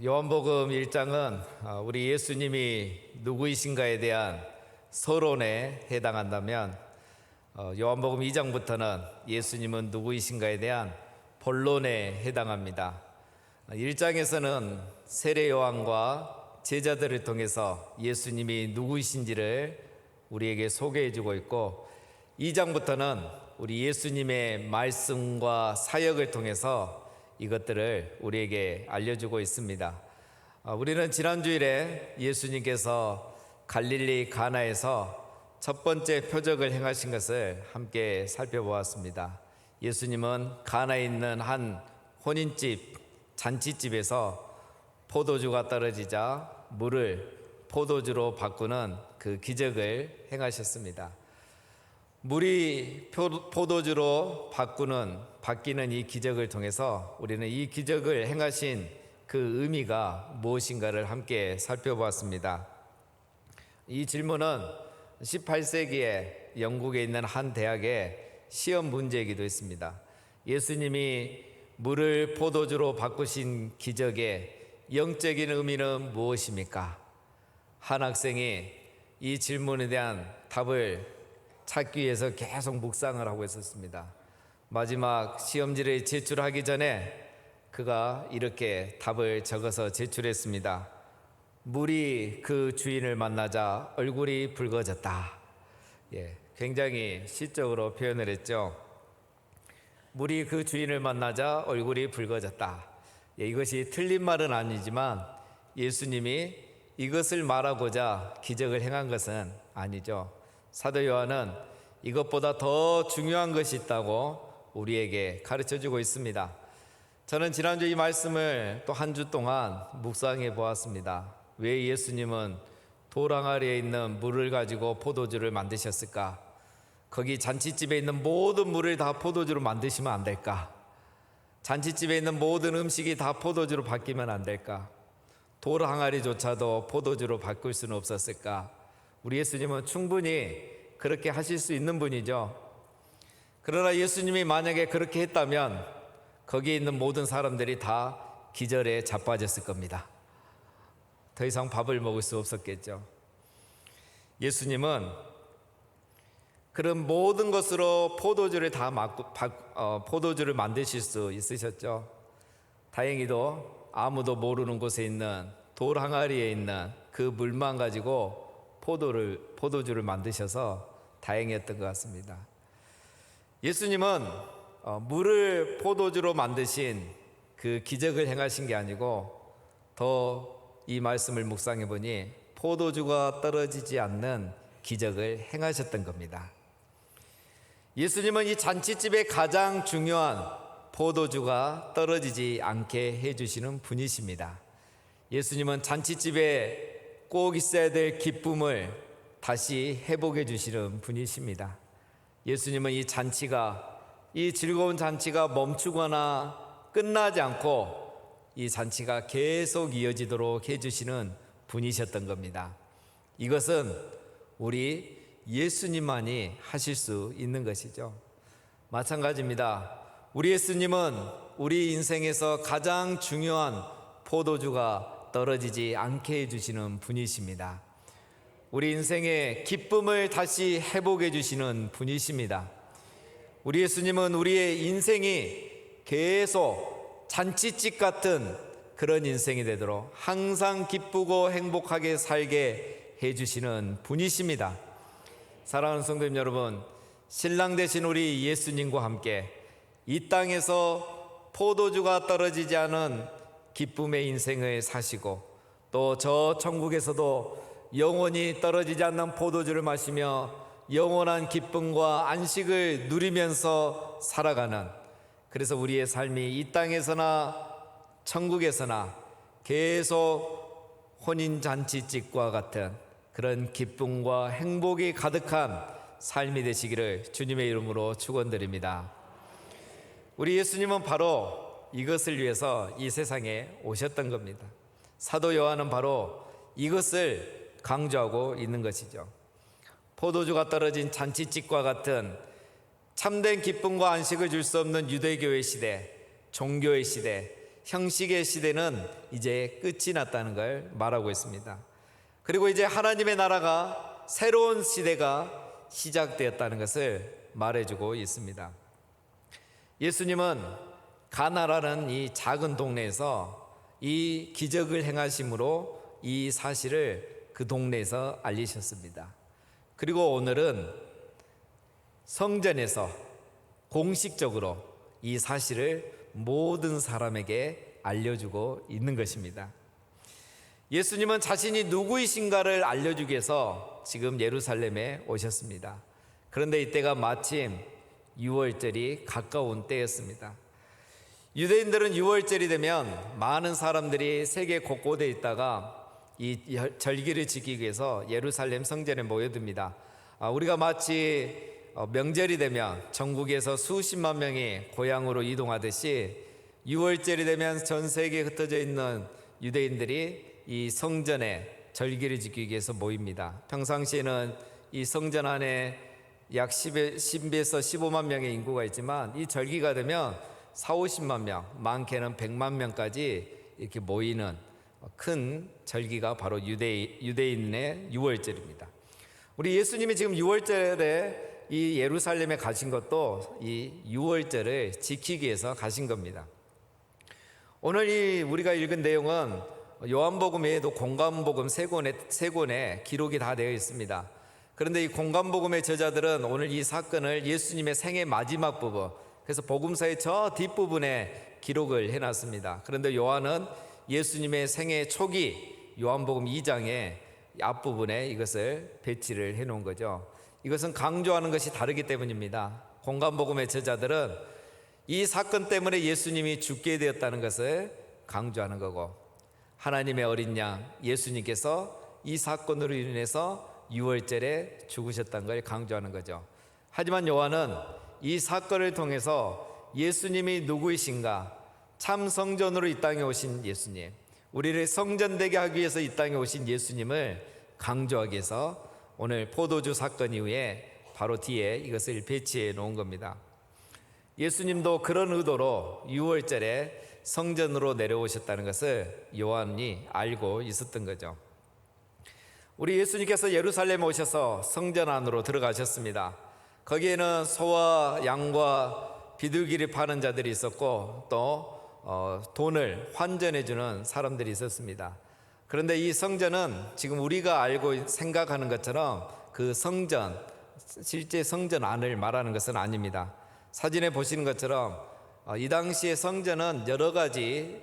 요한복음 1장은 우리 예수님이 누구이신가에 대한 서론에 해당한다면 요한복음 2장부터는 예수님은 누구이신가에 대한 본론에 해당합니다. 1장에서는 세례 요한과 제자들을 통해서 예수님이 누구이신지를 우리에게 소개해 주고 있고, 2장부터는 우리 예수님의 말씀과 사역을 통해서 이것들을 우리에게 알려주고 있습니다. 우리는 지난 주일에 예수님께서 갈릴리 가나에서 첫 번째 표적을 행하신 것을 함께 살펴보았습니다. 예수님은 가나에 있는 한 혼인집, 잔치집에서 포도주가 떨어지자 물을 포도주로 바꾸는 그 기적을 행하셨습니다. 물이 포도주로 바뀌는 이 기적을 통해서 우리는 이 기적을 행하신 그 의미가 무엇인가를 함께 살펴보았습니다. 이 질문은 18세기에 영국에 있는 한 대학의 시험 문제이기도 했습니다. 예수님이 물을 포도주로 바꾸신 기적의 영적인 의미는 무엇입니까? 한 학생이 이 질문에 대한 답을 찾기 위해서 계속 묵상을 하고 있었습니다. 마지막 시험지를 제출하기 전에 그가 이렇게 답을 적어서 제출했습니다. 물이 그 주인을 만나자 얼굴이 붉어졌다. 굉장히 시적으로 표현을 했죠. 물이 그 주인을 만나자 얼굴이 붉어졌다. 이것이 틀린 말은 아니지만 예수님이 이것을 말하고자 기적을 행한 것은 아니죠. 사도 요한은 이것보다 더 중요한 것이 있다고 우리에게 가르쳐주고 있습니다. 저는 지난주 이 말씀을 또 한 주 동안 묵상해 보았습니다. 왜 예수님은 돌 항아리에 있는 물을 가지고 포도주를 만드셨을까? 거기 잔치집에 있는 모든 물을 다 포도주로 만드시면 안 될까? 잔치집에 있는 모든 음식이 다 포도주로 바뀌면 안 될까? 돌 항아리조차도 포도주로 바꿀 수는 없었을까? 우리 예수님은 충분히 그렇게 하실 수 있는 분이죠. 그러나 예수님이 만약에 그렇게 했다면 거기에 있는 모든 사람들이 다 기절에 자빠졌을 겁니다. 더 이상 밥을 먹을 수 없었겠죠. 예수님은 그런 모든 것으로 포도주를 포도주를 만드실 수 있으셨죠. 다행히도 아무도 모르는 곳에 있는 돌 항아리에 있는 그 물만 가지고 포도주를 만드셔서 다행이었던 것 같습니다. 예수님은 물을 포도주로 만드신 그 기적을 행하신 게 아니고 더 이 말씀을 묵상해 보니 포도주가 떨어지지 않는 기적을 행하셨던 겁니다. 예수님은 이 잔치집의 가장 중요한 포도주가 떨어지지 않게 해주시는 분이십니다. 예수님은 잔치집에 꼭 있어야 될 기쁨을 다시 회복해 주시는 분이십니다. 예수님은 이 즐거운 잔치가 멈추거나 끝나지 않고 이 잔치가 계속 이어지도록 해주시는 분이셨던 겁니다. 이것은 우리 예수님만이 하실 수 있는 것이죠. 마찬가지입니다. 우리 예수님은 우리 인생에서 가장 중요한 포도주가 떨어지지 않게 해주시는 분이십니다. 우리 인생의 기쁨을 다시 회복해 주시는 분이십니다. 우리 예수님은 우리의 인생이 계속 잔치집 같은 그런 인생이 되도록 항상 기쁘고 행복하게 살게 해주시는 분이십니다. 사랑하는 성도님 여러분, 신랑 되신 우리 예수님과 함께 이 땅에서 포도주가 떨어지지 않은 기쁨의 인생을 사시고 또 저 천국에서도 영원히 떨어지지 않는 포도주를 마시며 영원한 기쁨과 안식을 누리면서 살아가는, 그래서 우리의 삶이 이 땅에서나 천국에서나 계속 혼인잔치집과 같은 그런 기쁨과 행복이 가득한 삶이 되시기를 주님의 이름으로 축원드립니다. 우리 예수님은 바로 이것을 위해서 이 세상에 오셨던 겁니다. 사도 요한은 바로 이것을 강조하고 있는 것이죠. 포도주가 떨어진 잔치집과 같은 참된 기쁨과 안식을 줄 수 없는 유대교의 시대, 종교의 시대, 형식의 시대는 이제 끝이 났다는 걸 말하고 있습니다. 그리고 이제 하나님의 나라가 새로운 시대가 시작되었다는 것을 말해주고 있습니다. 예수님은 가나라는 이 작은 동네에서 이 기적을 행하심으로 이 사실을 그 동네에서 알리셨습니다. 그리고 오늘은 성전에서 공식적으로 이 사실을 모든 사람에게 알려주고 있는 것입니다. 예수님은 자신이 누구이신가를 알려주기 위해서 지금 예루살렘에 오셨습니다. 그런데 이때가 마침 유월절이 가까운 때였습니다. 유대인들은 유월절이 되면 많은 사람들이 세계 곳곳에 있다가 이 절기를 지키기 위해서 예루살렘 성전에 모여듭니다. 우리가 마치 명절이 되면 전국에서 수십만 명이 고향으로 이동하듯이 유월절이 되면 전 세계에 흩어져 있는 유대인들이 이 성전에 절기를 지키기 위해서 모입니다. 평상시에는 이 성전 안에 약 10에서 15만 명의 인구가 있지만 이 절기가 되면 4, 50만 명, 많게는 100만 명까지 이렇게 모이는 큰 절기가 바로 유대인의 유월절입니다. 우리 예수님이 지금 유월절에 이 예루살렘에 가신 것도 이 유월절을 지키기 위해서 가신 겁니다. 오늘 우리가 읽은 내용은 요한복음 외에도 공관복음 세 권에 기록이 다 되어 있습니다. 그런데 이 공관복음의 저자들은 오늘 이 사건을 예수님의 생애 마지막 부분, 그래서 복음서의 저 뒷부분에 기록을 해놨습니다. 그런데 요한은 예수님의 생애 초기 요한복음 2장의 앞부분에 이것을 배치를 해놓은 거죠. 이것은 강조하는 것이 다르기 때문입니다. 공관복음의 저자들은 이 사건 때문에 예수님이 죽게 되었다는 것을 강조하는 거고, 하나님의 어린 양 예수님께서 이 사건으로 인해서 유월절에 죽으셨다는 걸 강조하는 거죠. 하지만 요한은 이 사건을 통해서 예수님이 누구이신가, 참 성전으로 이 땅에 오신 예수님, 우리를 성전되게 하기 위해서 이 땅에 오신 예수님을 강조하기 위해서 오늘 포도주 사건 이후에 바로 뒤에 이것을 배치해 놓은 겁니다. 예수님도 그런 의도로 유월절에 성전으로 내려오셨다는 것을 요한이 알고 있었던 거죠. 우리 예수님께서 예루살렘에 오셔서 성전 안으로 들어가셨습니다. 거기에는 소와 양과 비둘기를 파는 자들이 있었고 또 돈을 환전해 주는 사람들이 있었습니다. 그런데 이 성전은 지금 우리가 알고 생각하는 것처럼 그 성전, 실제 성전 안을 말하는 것은 아닙니다. 사진에 보시는 것처럼 이 당시의 성전은 여러 가지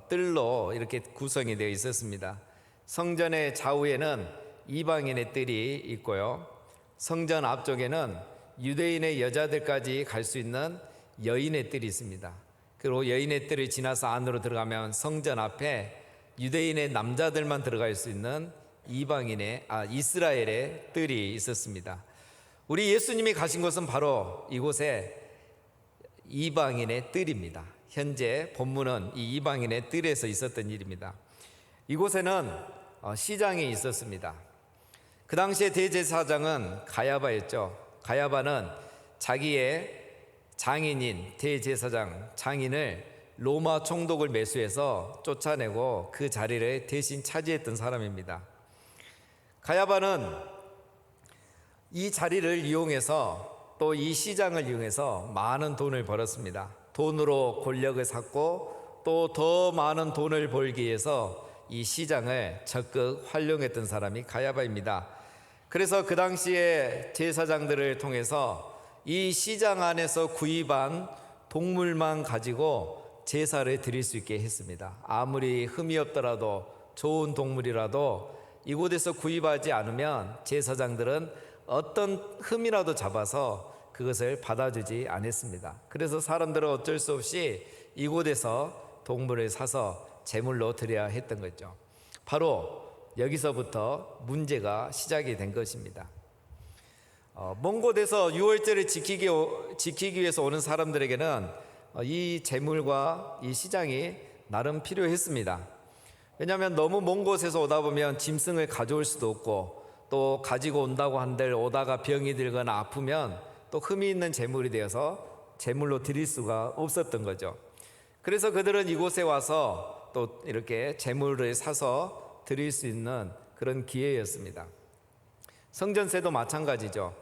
뜰로 이렇게 구성이 되어 있었습니다. 성전의 좌우에는 이방인의 뜰이 있고요, 성전 앞쪽에는 유대인의 여자들까지 갈 수 있는 여인의 뜰이 있습니다. 그리고 여인의 뜰을 지나서 안으로 들어가면 성전 앞에 유대인의 남자들만 들어갈 수 있는 이스라엘의 뜰이 있었습니다. 우리 예수님이 가신 곳은 바로 이곳에 이방인의 뜰입니다. 현재 본문은 이 이방인의 뜰에서 있었던 일입니다. 이곳에는 시장이 있었습니다. 그 당시에 대제사장은 가야바였죠. 가야바는 자기의 장인인 대제사장 장인을 로마 총독을 매수해서 쫓아내고 그 자리를 대신 차지했던 사람입니다. 가야바는 이 자리를 이용해서 또 이 시장을 이용해서 많은 돈을 벌었습니다. 돈으로 권력을 샀고 또 더 많은 돈을 벌기 위해서 이 시장을 적극 활용했던 사람이 가야바입니다. 그래서 그 당시에 제사장들을 통해서 이 시장 안에서 구입한 동물만 가지고 제사를 드릴 수 있게 했습니다. 아무리 흠이 없더라도 좋은 동물이라도 이곳에서 구입하지 않으면 제사장들은 어떤 흠이라도 잡아서 그것을 받아주지 않았습니다. 그래서 사람들은 어쩔 수 없이 이곳에서 동물을 사서 제물로 드려야 했던 거죠. 바로 여기서부터 문제가 시작이 된 것입니다. 먼 곳에서 유월절을 지키기 위해서 오는 사람들에게는 이 제물과 이 시장이 나름 필요했습니다. 왜냐하면 너무 먼 곳에서 오다 보면 짐승을 가져올 수도 없고 또 가지고 온다고 한들 오다가 병이 들거나 아프면 또 흠이 있는 제물이 되어서 제물로 드릴 수가 없었던 거죠. 그래서 그들은 이곳에 와서 또 이렇게 제물을 사서 드릴 수 있는 그런 기회였습니다. 성전세도 마찬가지죠.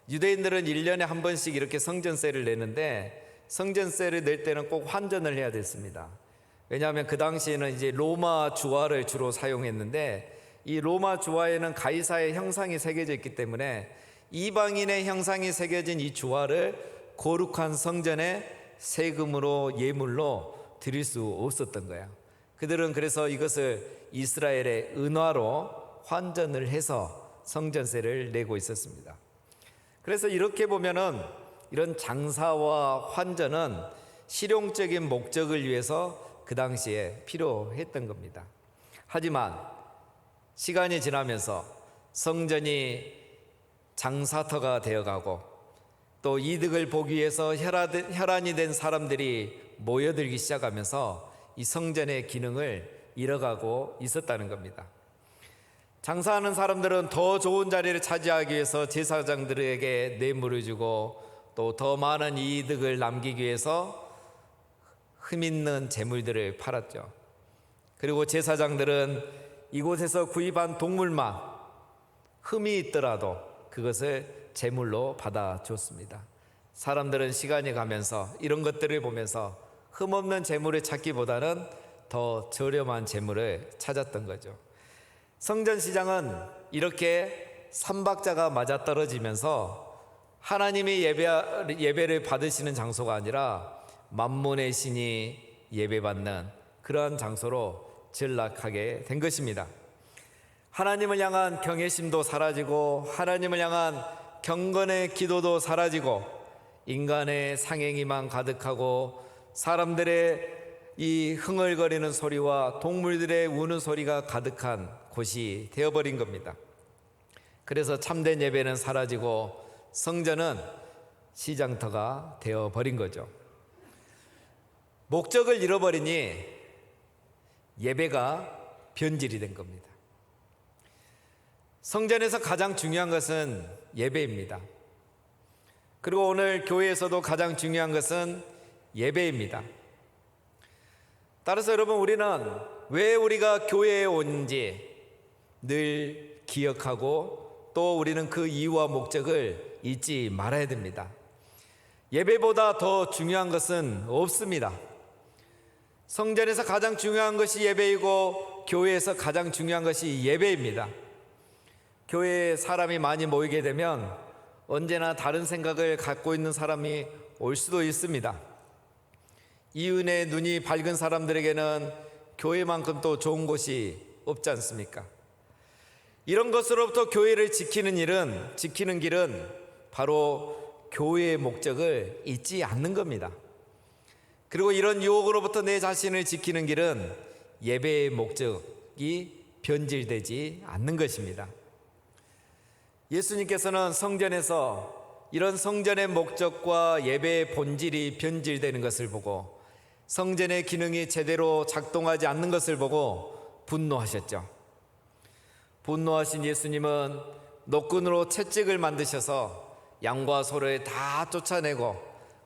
유대인들은 1년에 한 번씩 이렇게 성전세를 내는데 성전세를 낼 때는 꼭 환전을 해야 됐습니다. 왜냐하면 그 당시에는 이제 로마 주화를 주로 사용했는데 이 로마 주화에는 가이사의 형상이 새겨져 있기 때문에 이방인의 형상이 새겨진 이 주화를 거룩한 성전에 세금으로 예물로 드릴 수 없었던 거예요. 그들은 그래서 이것을 이스라엘의 은화로 환전을 해서 성전세를 내고 있었습니다. 그래서 이렇게 보면은 이런 장사와 환전은 실용적인 목적을 위해서 그 당시에 필요했던 겁니다. 하지만 시간이 지나면서 성전이 장사터가 되어가고 또 이득을 보기 위해서 혈안이 된 사람들이 모여들기 시작하면서 이 성전의 기능을 잃어가고 있었다는 겁니다. 장사하는 사람들은 더 좋은 자리를 차지하기 위해서 제사장들에게 뇌물을 주고 또 더 많은 이득을 남기기 위해서 흠있는 재물들을 팔았죠. 그리고 제사장들은 이곳에서 구입한 동물만 흠이 있더라도 그것을 제물로 받아줬습니다. 사람들은 시간이 가면서 이런 것들을 보면서 흠없는 재물을 찾기보다는 더 저렴한 재물을 찾았던 거죠. 성전 시장은 이렇게 삼박자가 맞아떨어지면서 하나님이 예배를 받으시는 장소가 아니라 만몬의 신이 예배받는 그러한 장소로 전락하게 된 것입니다. 하나님을 향한 경외심도 사라지고 하나님을 향한 경건의 기도도 사라지고 인간의 상행위만 가득하고 사람들의 이 흥얼거리는 소리와 동물들의 우는 소리가 가득한 곳이 되어버린 겁니다. 그래서 참된 예배는 사라지고 성전은 시장터가 되어버린 거죠. 목적을 잃어버리니 예배가 변질이 된 겁니다. 성전에서 가장 중요한 것은 예배입니다. 그리고 오늘 교회에서도 가장 중요한 것은 예배입니다. 따라서 여러분, 우리는 왜 우리가 교회에 오는지 늘 기억하고 또 우리는 그 이유와 목적을 잊지 말아야 됩니다. 예배보다 더 중요한 것은 없습니다. 성전에서 가장 중요한 것이 예배이고 교회에서 가장 중요한 것이 예배입니다. 교회에 사람이 많이 모이게 되면 언제나 다른 생각을 갖고 있는 사람이 올 수도 있습니다. 이윤의 눈이 밝은 사람들에게는 교회만큼 또 좋은 곳이 없지 않습니까? 이런 것으로부터 교회를 지키는 길은 바로 교회의 목적을 잊지 않는 겁니다. 그리고 이런 유혹으로부터 내 자신을 지키는 길은 예배의 목적이 변질되지 않는 것입니다. 예수님께서는 성전에서 이런 성전의 목적과 예배의 본질이 변질되는 것을 보고 성전의 기능이 제대로 작동하지 않는 것을 보고 분노하셨죠. 분노하신 예수님은 노끈으로 채찍을 만드셔서 양과 소를 다 쫓아내고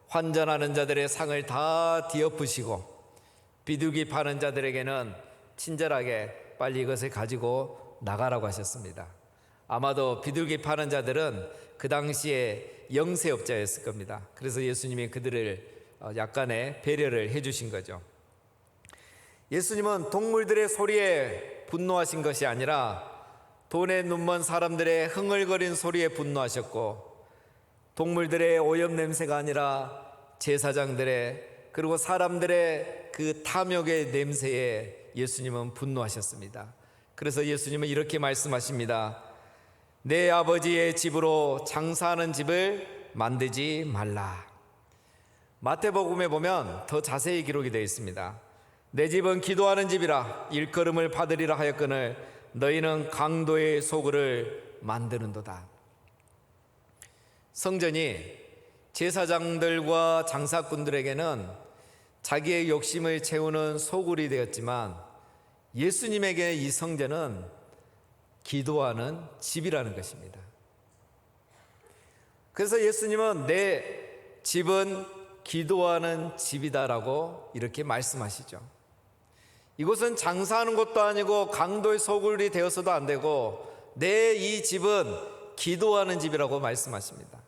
환전하는 자들의 상을 다 뒤엎으시고 비둘기 파는 자들에게는 친절하게 빨리 이것을 가지고 나가라고 하셨습니다. 아마도 비둘기 파는 자들은 그 당시에 영세업자였을 겁니다. 그래서 예수님이 그들을 약간의 배려를 해주신 거죠. 예수님은 동물들의 소리에 분노하신 것이 아니라 돈에 눈먼 사람들의 흥얼거린 소리에 분노하셨고 동물들의 오염 냄새가 아니라 제사장들의 그리고 사람들의 그 탐욕의 냄새에 예수님은 분노하셨습니다. 그래서 예수님은 이렇게 말씀하십니다. 내 아버지의 집으로 장사하는 집을 만들지 말라. 마태복음에 보면 더 자세히 기록이 되어 있습니다. 내 집은 기도하는 집이라 일컬음을 받으리라 하였거늘 너희는 강도의 소굴을 만드는도다. 성전이 제사장들과 장사꾼들에게는 자기의 욕심을 채우는 소굴이 되었지만 예수님에게 이 성전은 기도하는 집이라는 것입니다. 그래서 예수님은 내 집은 기도하는 집이다라고 이렇게 말씀하시죠. 이곳은 장사하는 곳도 아니고 강도의 소굴이 되어서도 안 되고 내 이 집은 기도하는 집이라고 말씀하십니다.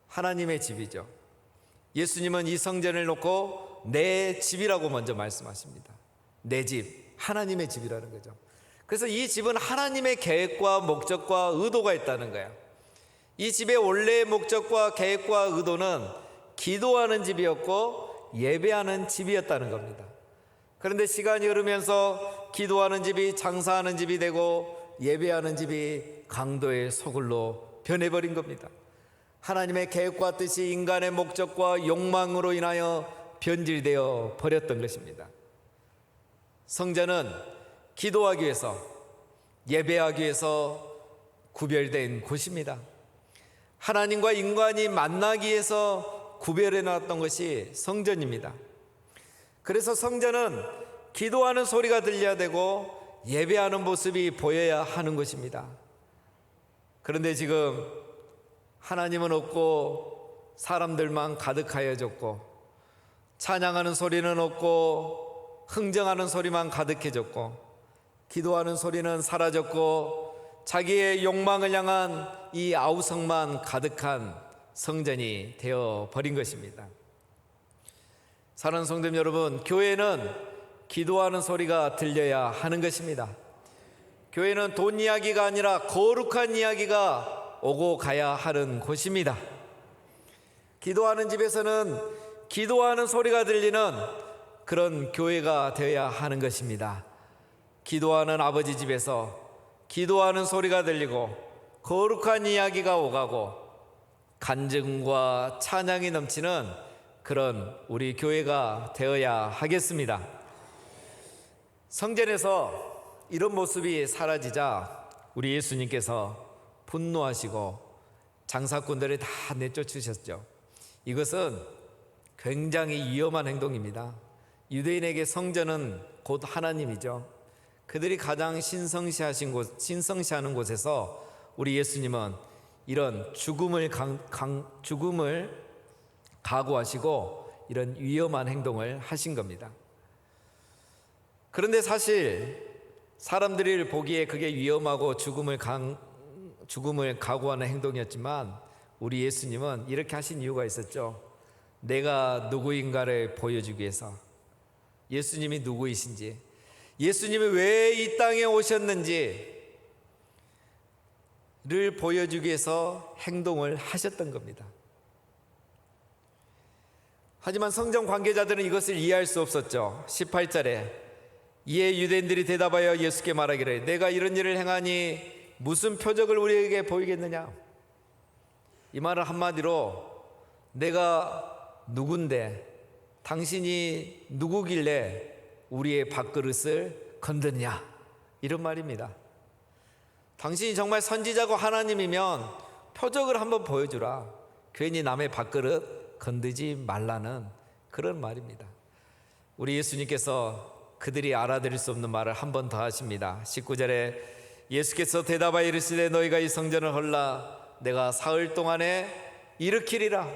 하나님의 집이죠. 예수님은 이 성전을 놓고 내 집이라고 먼저 말씀하십니다. 내 집, 하나님의 집이라는 거죠. 그래서 이 집은 하나님의 계획과 목적과 의도가 있다는 거예요. 이 집의 원래의 목적과 계획과 의도는 기도하는 집이었고 예배하는 집이었다는 겁니다. 그런데 시간이 흐르면서 기도하는 집이 장사하는 집이 되고 예배하는 집이 강도의 소굴로 변해버린 겁니다. 하나님의 계획과 뜻이 인간의 목적과 욕망으로 인하여 변질되어 버렸던 것입니다. 성전은 기도하기 위해서, 예배하기 위해서 구별된 곳입니다. 하나님과 인간이 만나기 위해서 구별해 놨던 것이 성전입니다. 그래서 성전은 기도하는 소리가 들려야 되고 예배하는 모습이 보여야 하는 것입니다. 그런데 지금 하나님은 없고 사람들만 가득하여졌고 찬양하는 소리는 없고 흥정하는 소리만 가득해졌고 기도하는 소리는 사라졌고 자기의 욕망을 향한 이 아우성만 가득한 성전이 되어버린 것입니다. 사랑하는 성도님 여러분, 교회는 기도하는 소리가 들려야 하는 것입니다. 교회는 돈 이야기가 아니라 거룩한 이야기가 오고 가야 하는 곳입니다. 기도하는 집에서는 기도하는 소리가 들리는 그런 교회가 되어야 하는 것입니다. 기도하는 아버지 집에서 기도하는 소리가 들리고 거룩한 이야기가 오가고 간증과 찬양이 넘치는 그런 우리 교회가 되어야 하겠습니다. 성전에서 이런 모습이 사라지자 우리 예수님께서 분노하시고 장사꾼들을 다 내쫓으셨죠. 이것은 굉장히 위험한 행동입니다. 유대인에게 성전은 곧 하나님이죠. 그들이 가장 신성시하는 곳에서 우리 예수님은 이런 죽음을 각오하시고 이런 위험한 행동을 하신 겁니다. 그런데 사실 사람들이 보기에 그게 위험하고 죽음을 각오하는 행동이었지만 우리 예수님은 이렇게 하신 이유가 있었죠. 내가 누구인가를 보여주기 위해서, 예수님이 누구이신지, 예수님이 왜 이 땅에 오셨는지를 보여주기 위해서 행동을 하셨던 겁니다. 하지만 성전 관계자들은 이것을 이해할 수 없었죠. 18절에 이에 유대인들이 대답하여 예수께 말하기를 내가 이런 일을 행하니 무슨 표적을 우리에게 보이겠느냐. 이 말은 한마디로 내가 누군데 당신이 누구길래 우리의 밥그릇을 건드냐, 이런 말입니다. 당신이 정말 선지자고 하나님이면 표적을 한번 보여주라. 괜히 남의 밥그릇 건드지 말라는 그런 말입니다. 우리 예수님께서 그들이 알아들을 수 없는 말을 한 번 더 하십니다. 19절에 예수께서 대답하여 이르시되 너희가 이 성전을 헐라 내가 사흘 동안에 일으키리라.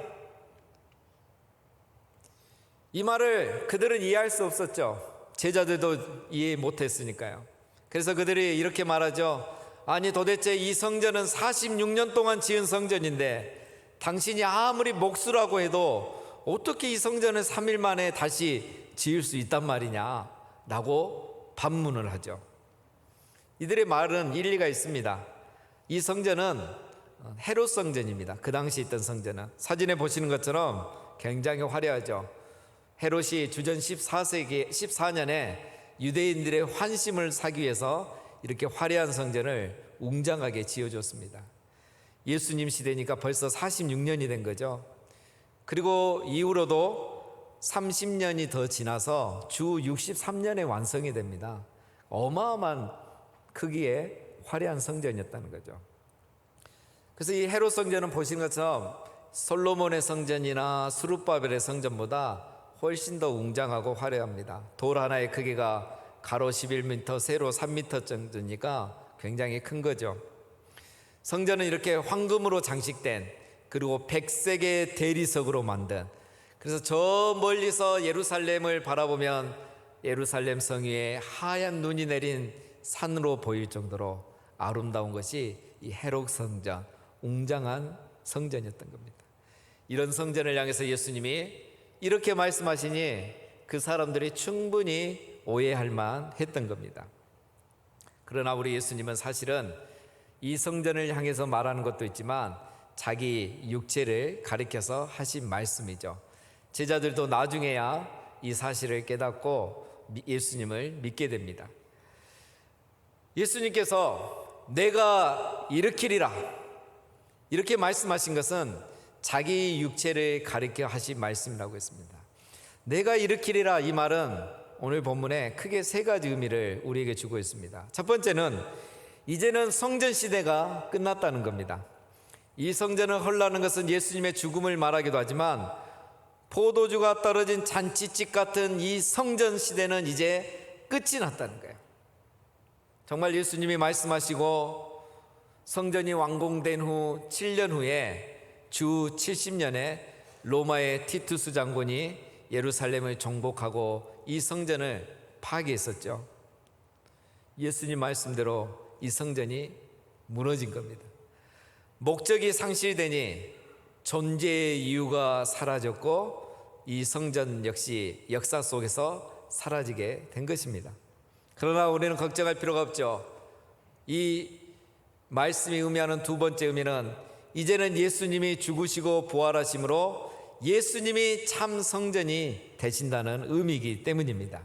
이 말을 그들은 이해할 수 없었죠. 제자들도 이해 못했으니까요. 그래서 그들이 이렇게 말하죠. 아니 도대체 이 성전은 46년 동안 지은 성전인데 당신이 아무리 목수라고 해도 어떻게 이 성전을 3일 만에 다시 지을 수 있단 말이냐 라고 반문을 하죠. 이들의 말은 일리가 있습니다. 이 성전은 헤롯 성전입니다. 그 당시 있던 성전은 사진에 보시는 것처럼 굉장히 화려하죠. 헤롯이 주전 14년에 유대인들의 환심을 사기 위해서 이렇게 화려한 성전을 웅장하게 지어줬습니다. 예수님 시대니까 벌써 46년이 된 거죠. 그리고 이후로도 30년이 더 지나서 주 63년에 완성이 됩니다. 어마어마한 크기의 화려한 성전이었다는 거죠. 그래서 이 헤롯 성전은 보시는 것처럼 솔로몬의 성전이나 스룹바벨의 성전보다 훨씬 더 웅장하고 화려합니다. 돌 하나의 크기가 가로 11m, 세로 3m 정도니까 굉장히 큰 거죠. 성전은 이렇게 황금으로 장식된, 그리고 백색의 대리석으로 만든, 그래서 저 멀리서 예루살렘을 바라보면 예루살렘 성 위에 하얀 눈이 내린 산으로 보일 정도로 아름다운 것이 이 헤롯 성전, 웅장한 성전이었던 겁니다. 이런 성전을 향해서 예수님이 이렇게 말씀하시니 그 사람들이 충분히 오해할 만했던 겁니다. 그러나 우리 예수님은 사실은 이 성전을 향해서 말하는 것도 있지만 자기 육체를 가리켜서 하신 말씀이죠. 제자들도 나중에야 이 사실을 깨닫고 예수님을 믿게 됩니다. 예수님께서 내가 일으키리라 이렇게 말씀하신 것은 자기 육체를 가리켜 하신 말씀이라고 했습니다. 내가 일으키리라 이 말은 오늘 본문에 크게 세 가지 의미를 우리에게 주고 있습니다. 첫 번째는 이제는 성전 시대가 끝났다는 겁니다. 이 성전을 헐라는 것은 예수님의 죽음을 말하기도 하지만 포도주가 떨어진 잔치집 같은 이 성전 시대는 이제 끝이 났다는 거예요. 정말 예수님이 말씀하시고 성전이 완공된 후 7년 후에 주 70년에 로마의 티투스 장군이 예루살렘을 정복하고 이 성전을 파괴했었죠. 예수님 말씀대로 이 성전이 무너진 겁니다. 목적이 상실되니 존재의 이유가 사라졌고 이 성전 역시 역사 속에서 사라지게 된 것입니다. 그러나 우리는 걱정할 필요가 없죠. 이 말씀이 의미하는 두 번째 의미는 이제는 예수님이 죽으시고 부활하심으로 예수님이 참 성전이 되신다는 의미이기 때문입니다.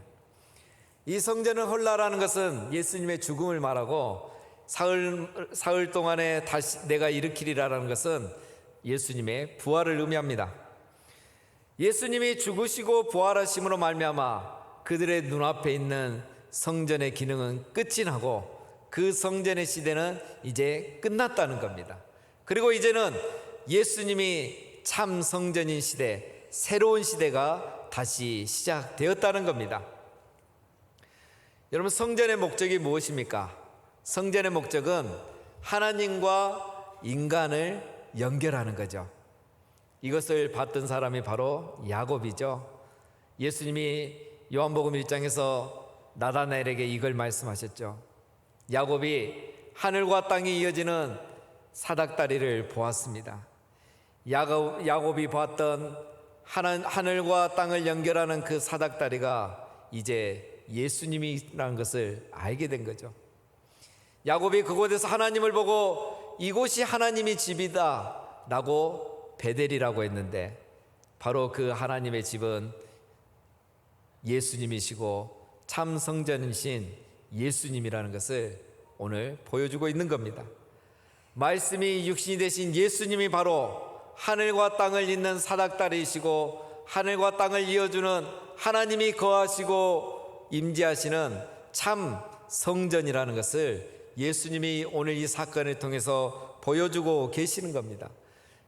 이 성전을 헐라라는 것은 예수님의 죽음을 말하고 사흘 동안에 다시 내가 일으키리라는 것은 예수님의 부활을 의미합니다. 예수님이 죽으시고 부활하심으로 말미암아 그들의 눈앞에 있는 성전의 기능은 끝이 나고 그 성전의 시대는 이제 끝났다는 겁니다. 그리고 이제는 예수님이 참 성전인 시대, 새로운 시대가 다시 시작되었다는 겁니다. 여러분, 성전의 목적이 무엇입니까? 성전의 목적은 하나님과 인간을 연결하는 거죠. 이것을 봤던 사람이 바로 야곱이죠. 예수님이 요한복음 1장에서 나다나엘에게 이걸 말씀하셨죠. 야곱이 하늘과 땅이 이어지는 사닥다리를 보았습니다. 야곱이 봤던 하늘과 땅을 연결하는 그 사닥다리가 이제 예수님이라는 것을 알게 된 거죠. 야곱이 그곳에서 하나님을 보고 이곳이 하나님의 집이다 라고 베델이라고 했는데 바로 그 하나님의 집은 예수님이시고 참 성전이신 예수님이라는 것을 오늘 보여주고 있는 겁니다. 말씀이 육신이 되신 예수님이 바로 하늘과 땅을 잇는 사닥다리이시고 하늘과 땅을 이어주는 하나님이 거하시고 임재하시는 참 성전이라는 것을 예수님이 오늘 이 사건을 통해서 보여주고 계시는 겁니다.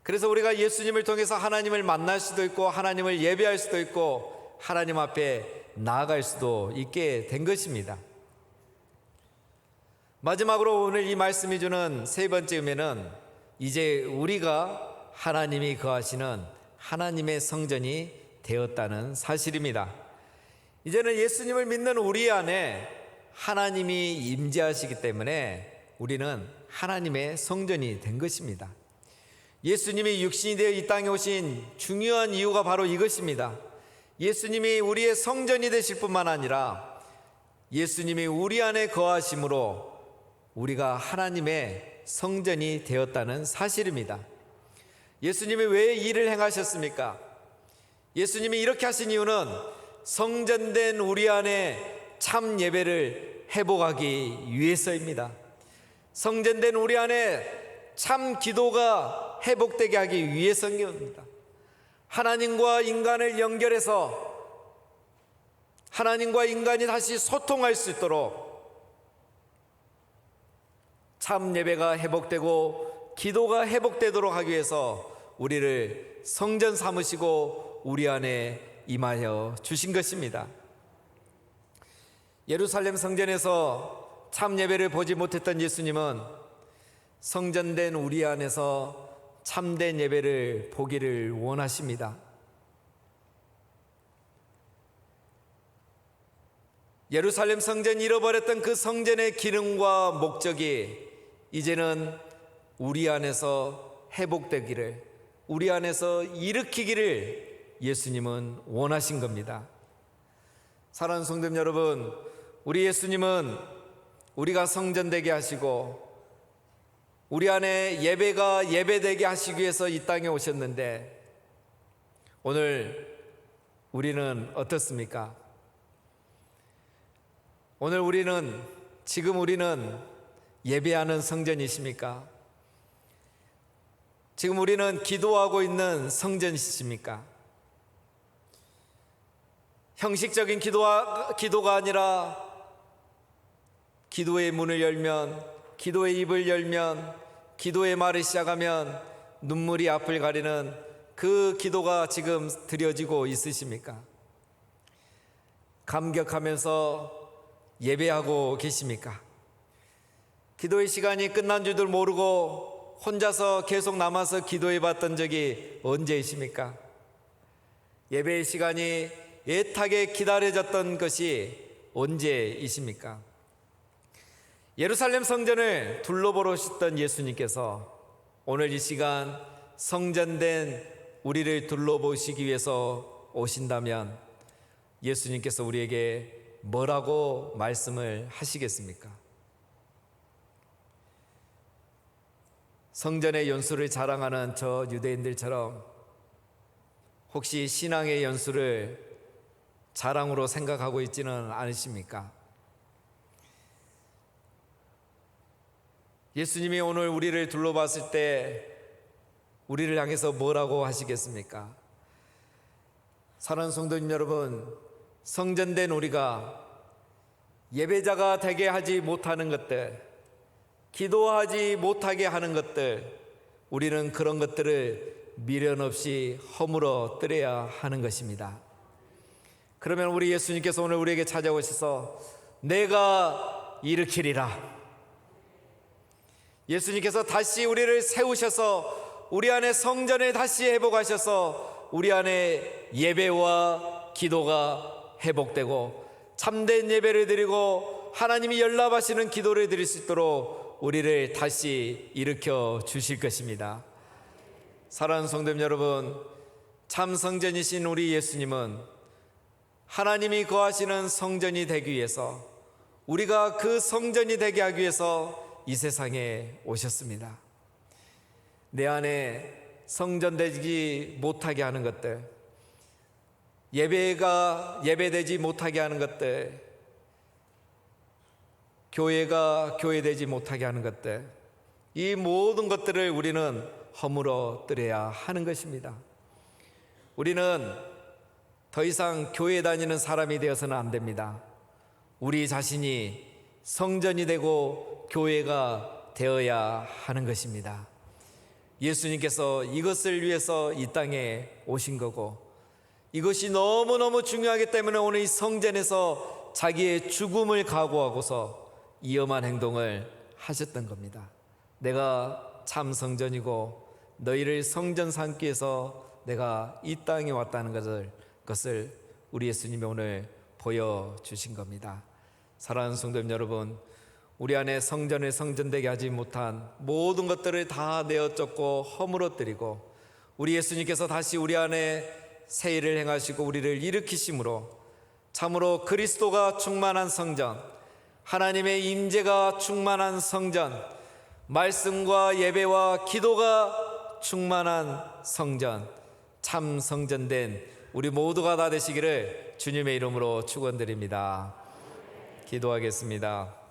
그래서 우리가 예수님을 통해서 하나님을 만날 수도 있고 하나님을 예배할 수도 있고 하나님 앞에 나아갈 수도 있게 된 것입니다. 마지막으로 오늘 이 말씀이 주는 세 번째 의미는 이제 우리가 하나님이 거하시는 하나님의 성전이 되었다는 사실입니다. 이제는 예수님을 믿는 우리 안에 하나님이 임재하시기 때문에 우리는 하나님의 성전이 된 것입니다. 예수님이 육신이 되어 이 땅에 오신 중요한 이유가 바로 이것입니다. 예수님이 우리의 성전이 되실 뿐만 아니라 예수님이 우리 안에 거하심으로 우리가 하나님의 성전이 되었다는 사실입니다. 예수님이 왜 이 일을 행하셨습니까? 예수님이 이렇게 하신 이유는 성전된 우리 안에 참 예배를 회복하기 위해서입니다. 성전된 우리 안에 참 기도가 회복되게 하기 위해서입니다. 하나님과 인간을 연결해서 하나님과 인간이 다시 소통할 수 있도록 참 예배가 회복되고 기도가 회복되도록 하기 위해서 우리를 성전 삼으시고 우리 안에 임하여 주신 것입니다. 예루살렘 성전에서 참 예배를 보지 못했던 예수님은 성전된 우리 안에서 참된 예배를 보기를 원하십니다. 예루살렘 성전이 잃어버렸던 그 성전의 기능과 목적이 이제는 우리 안에서 회복되기를, 우리 안에서 일으키기를 예수님은 원하신 겁니다. 사랑하는 성도님 여러분, 우리 예수님은 우리가 성전되게 하시고 우리 안에 예배가 예배되게 하시기 위해서 이 땅에 오셨는데, 오늘 우리는 어떻습니까? 오늘 지금 우리는 예배하는 성전이십니까? 지금 우리는 기도하고 있는 성전이십니까? 형식적인 기도가 아니라 기도의 문을 열면, 기도의 입을 열면, 기도의 말을 시작하면 눈물이 앞을 가리는 그 기도가 지금 드려지고 있으십니까? 감격하면서 예배하고 계십니까? 기도의 시간이 끝난 줄도 모르고 혼자서 계속 남아서 기도해 봤던 적이 언제이십니까? 예배의 시간이 애타게 기다려졌던 것이 언제이십니까? 예루살렘 성전을 둘러보러 오셨던 예수님께서 오늘 이 시간 성전된 우리를 둘러보시기 위해서 오신다면 예수님께서 우리에게 뭐라고 말씀을 하시겠습니까? 성전의 연수를 자랑하는 저 유대인들처럼 혹시 신앙의 연수를 자랑으로 생각하고 있지는 않으십니까? 예수님이 오늘 우리를 둘러봤을 때 우리를 향해서 뭐라고 하시겠습니까? 사랑하는 성도님 여러분, 성전된 우리가 예배자가 되게 하지 못하는 것들, 기도하지 못하게 하는 것들, 우리는 그런 것들을 미련 없이 허물어 뜨려야 하는 것입니다. 그러면 우리 예수님께서 오늘 우리에게 찾아오셔서 내가 일으키리라, 예수님께서 다시 우리를 세우셔서 우리 안에 성전을 다시 회복하셔서 우리 안에 예배와 기도가 회복되고 참된 예배를 드리고 하나님이 연락하시는 기도를 드릴 수 있도록 우리를 다시 일으켜 주실 것입니다. 사랑하는 성도님 여러분, 참 성전이신 우리 예수님은 하나님이 거하시는 성전이 되기 위해서, 우리가 그 성전이 되게 하기 위해서 이 세상에 오셨습니다. 내 안에 성전되지 못하게 하는 것들, 예배가 예배되지 못하게 하는 것들, 교회가 교회되지 못하게 하는 것들, 이 모든 것들을 우리는 허물어 뜨려야 하는 것입니다. 우리는 더 이상 교회 다니는 사람이 되어서는 안 됩니다. 우리 자신이 성전이 되고 교회가 되어야 하는 것입니다. 예수님께서 이것을 위해서 이 땅에 오신 거고, 이것이 너무너무 중요하기 때문에 오늘 이 성전에서 자기의 죽음을 각오하고서 이 엄한 행동을 하셨던 겁니다. 내가 참 성전이고 너희를 성전 삼기 위해서 내가 이 땅에 왔다는 것을 우리 예수님이 오늘 보여주신 겁니다. 사랑하는 성도님 여러분, 우리 안에 성전을 성전되게 하지 못한 모든 것들을 다 내어쫓고 허물어뜨리고 우리 예수님께서 다시 우리 안에 새 일을 행하시고 우리를 일으키심으로 참으로 그리스도가 충만한 성전, 하나님의 임재가 충만한 성전, 말씀과 예배와 기도가 충만한 성전, 참 성전된 우리 모두가 다 되시기를 주님의 이름으로 축원드립니다. 기도하겠습니다.